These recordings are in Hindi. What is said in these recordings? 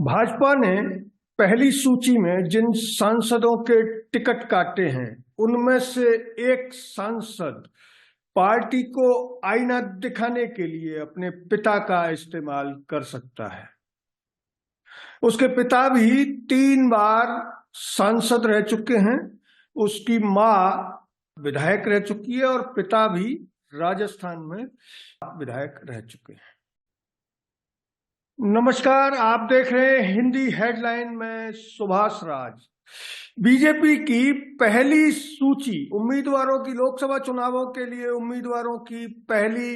भाजपा ने पहली सूची में जिन सांसदों के टिकट काटे हैं उनमें से एक सांसद पार्टी को आईना दिखाने के लिए अपने पिता का इस्तेमाल कर सकता है। उसके पिता भी 3 बार सांसद रह चुके हैं। उसकी मां विधायक रह चुकी है और पिता भी राजस्थान में विधायक रह चुके हैं। नमस्कार, आप देख रहे हैं हिंदी हेडलाइन में सुभाष राज। बीजेपी की पहली सूची उम्मीदवारों की लोकसभा चुनावों के लिए उम्मीदवारों की पहली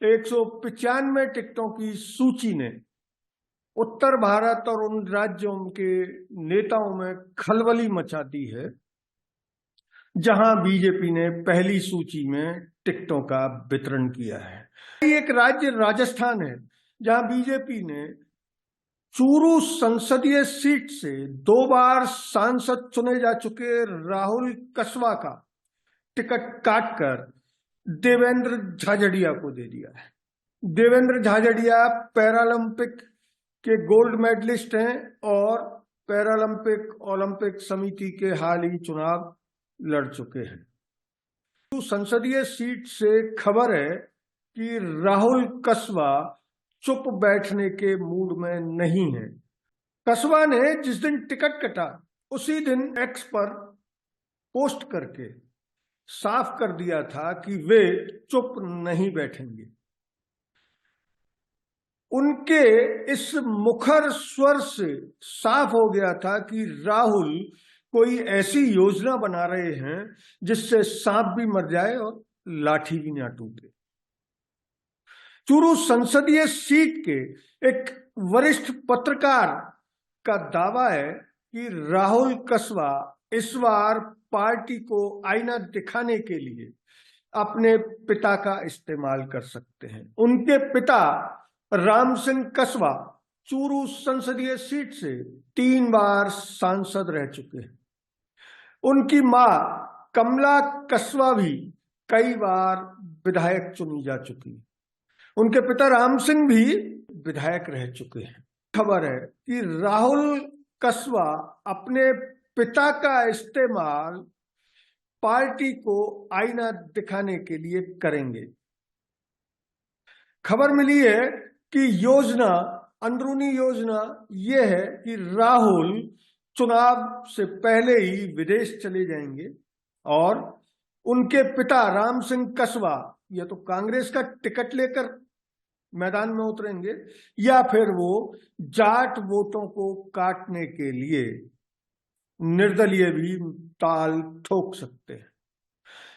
195 टिकटों की सूची ने उत्तर भारत और उन राज्यों के नेताओं में खलबली मचा दी है जहां बीजेपी ने पहली सूची में टिकटों का वितरण किया है। एक राज्य राजस्थान है जहां बीजेपी ने चूरू संसदीय सीट से 2 बार सांसद चुने जा चुके राहुल कसवा का टिकट काटकर देवेंद्र झाझड़िया को दे दिया है। देवेंद्र झाझड़िया पैरालंपिक के गोल्ड मेडलिस्ट हैं और पैरालंपिक ओलंपिक समिति के हाल ही चुनाव लड़ चुके हैं। तो संसदीय सीट से खबर है कि राहुल कसवा चुप बैठने के मूड में नहीं है। कसवा ने जिस दिन टिकट कटा उसी दिन एक्स पर पोस्ट करके साफ कर दिया था कि वे चुप नहीं बैठेंगे। उनके इस मुखर स्वर से साफ हो गया था कि राहुल कोई ऐसी योजना बना रहे हैं जिससे सांप भी मर जाए और लाठी भी ना टूटे। चूरू संसदीय सीट के एक वरिष्ठ पत्रकार का दावा है कि राहुल कसवा इस बार पार्टी को आईना दिखाने के लिए अपने पिता का इस्तेमाल कर सकते हैं। उनके पिता राम सिंह कसवा चूरू संसदीय सीट से 3 बार सांसद रह चुके हैं। उनकी मां कमला कसवा भी कई बार विधायक चुनी जा चुकी है। उनके पिता राम सिंह भी विधायक रह चुके हैं। खबर है कि राहुल कसवा अपने पिता का इस्तेमाल पार्टी को आईना दिखाने के लिए करेंगे। खबर मिली है कि अंदरूनी योजना यह है कि राहुल चुनाव से पहले ही विदेश चले जाएंगे और उनके पिता राम सिंह कसवा या तो कांग्रेस का टिकट लेकर मैदान में उतरेंगे या फिर वो जाट वोटों को काटने के लिए निर्दलीय भी ताल ठोक सकते हैं।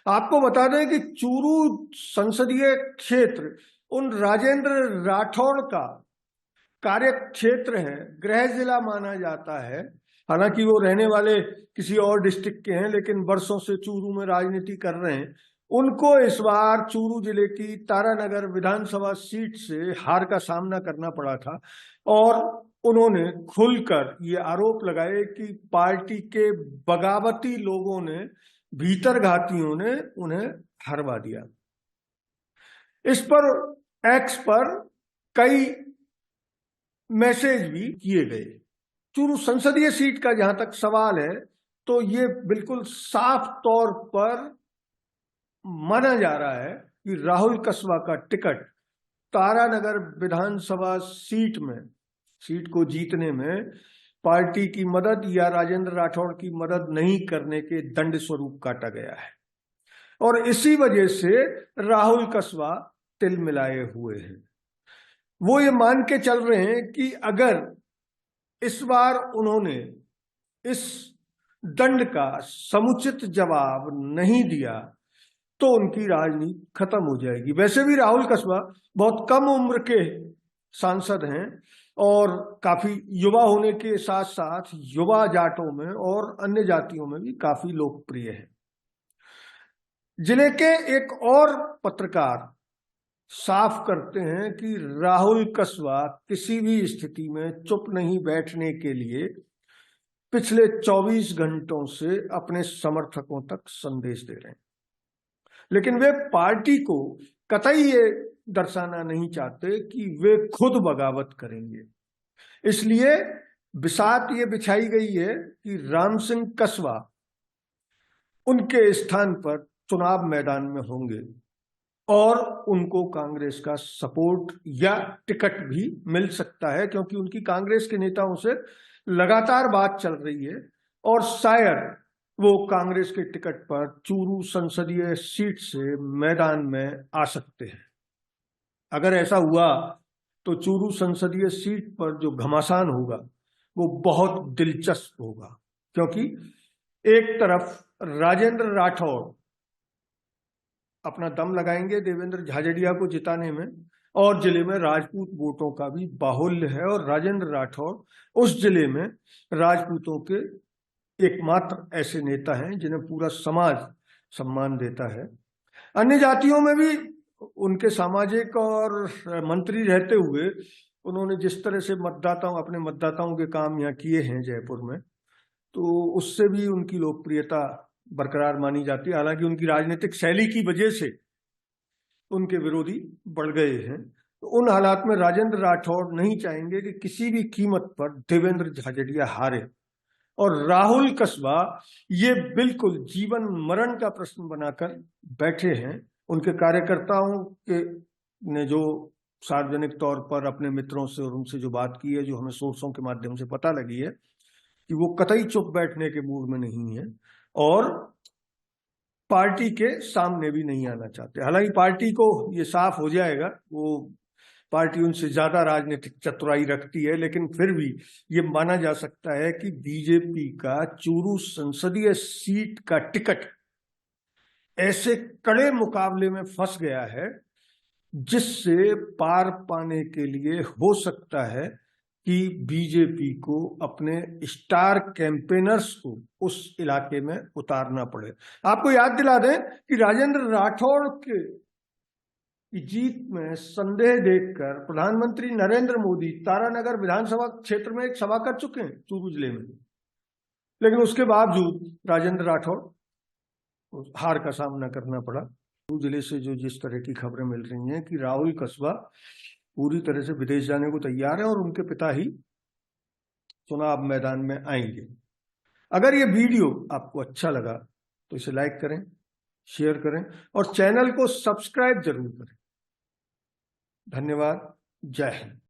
आपको बता दें कि चूरू संसदीय क्षेत्र उन राजेंद्र राठौड़ का कार्य क्षेत्र है, गृह जिला माना जाता है। हालांकि वो रहने वाले किसी और डिस्ट्रिक्ट के हैं लेकिन वर्षों से चूरू में राजनीति कर रहे हैं। उनको इस बार चूरू जिले की तारानगर विधानसभा सीट से हार का सामना करना पड़ा था और उन्होंने खुलकर ये आरोप लगाए कि पार्टी के बगावती लोगों ने, भीतरघातियों ने उन्हें हरवा दिया। इस पर एक्स पर कई मैसेज भी किए गए। चूरू संसदीय सीट का जहां तक सवाल है तो ये बिल्कुल साफ तौर पर माना जा रहा है कि राहुल कसवा का टिकट तारानगर विधानसभा सीट को जीतने में पार्टी की मदद या राजेंद्र राठौड़ की मदद नहीं करने के दंड स्वरूप काटा गया है और इसी वजह से राहुल कसवा तिल मिलाए हुए हैं। वो ये मान के चल रहे हैं कि अगर इस बार उन्होंने इस दंड का समुचित जवाब नहीं दिया तो उनकी राजनीति खत्म हो जाएगी। वैसे भी राहुल कसवा बहुत कम उम्र के सांसद हैं और काफी युवा होने के साथ साथ युवा जाटों में और अन्य जातियों में भी काफी लोकप्रिय है। जिले के एक और पत्रकार साफ करते हैं कि राहुल कसवा किसी भी स्थिति में चुप नहीं बैठने के लिए पिछले 24 घंटों से अपने समर्थकों तक संदेश दे रहे हैं, लेकिन वे पार्टी को कतई ये दर्शाना नहीं चाहते कि वे खुद बगावत करेंगे। इसलिए बिसात ये बिछाई गई है कि राम सिंह कसवा उनके स्थान पर चुनाव मैदान में होंगे और उनको कांग्रेस का सपोर्ट या टिकट भी मिल सकता है, क्योंकि उनकी कांग्रेस के नेताओं से लगातार बात चल रही है और शायद वो कांग्रेस के टिकट पर चूरू संसदीय सीट से मैदान में आ सकते हैं। अगर ऐसा हुआ तो चूरू संसदीय सीट पर जो घमासान होगा वो बहुत दिलचस्प होगा, क्योंकि एक तरफ राजेंद्र राठौड़ अपना दम लगाएंगे देवेंद्र झाझड़िया को जिताने में, और जिले में राजपूत वोटों का भी बाहुल्य है और राजेंद्र राठौड़ उस जिले में राजपूतों के एकमात्र ऐसे नेता हैं जिन्हें पूरा समाज सम्मान देता है। अन्य जातियों में भी उनके सामाजिक और मंत्री रहते हुए उन्होंने जिस तरह से अपने मतदाताओं के काम यहाँ किए हैं जयपुर में, तो उससे भी उनकी लोकप्रियता बरकरार मानी जाती है। हालांकि उनकी राजनीतिक शैली की वजह से उनके विरोधी बढ़ गए हैं। तो उन हालात में राजेंद्र राठौड़ नहीं चाहेंगे कि किसी भी कीमत पर देवेंद्र झाझड़िया हारे, और राहुल कसबा ये बिल्कुल जीवन मरण का प्रश्न बनाकर बैठे हैं। उनके कार्यकर्ताओं के ने जो सार्वजनिक तौर पर अपने मित्रों से और उनसे जो बात की है, जो हमें सोर्सों के माध्यम से पता लगी है, कि वो कतई चुप बैठने के मूड में नहीं है और पार्टी के सामने भी नहीं आना चाहते। हालांकि पार्टी को ये साफ हो जाएगा, वो पार्टी उनसे ज्यादा राजनीतिक चतुराई रखती है, लेकिन फिर भी ये माना जा सकता है कि बीजेपी का चूरू संसदीय सीट का टिकट ऐसे कड़े मुकाबले में फंस गया है जिससे पार पाने के लिए हो सकता है कि बीजेपी को अपने स्टार कैंपेनर्स को उस इलाके में उतारना पड़े। आपको याद दिला दें कि राजेंद्र राठौड़ के जीत में संदेह देखकर प्रधानमंत्री नरेंद्र मोदी तारानगर विधानसभा क्षेत्र में एक सभा कर चुके हैं चूरू जिले में, लेकिन उसके बावजूद राजेंद्र राठौड़ हार का सामना करना पड़ा। चूरू जिले से जो जिस तरह की खबरें मिल रही हैं कि राहुल कसबा पूरी तरह से विदेश जाने को तैयार है और उनके पिता ही चुनाव मैदान में आएंगे। अगर ये वीडियो आपको अच्छा लगा तो इसे लाइक करें, शेयर करें और चैनल को सब्सक्राइब जरूर करें। धन्यवाद। जय हिंद।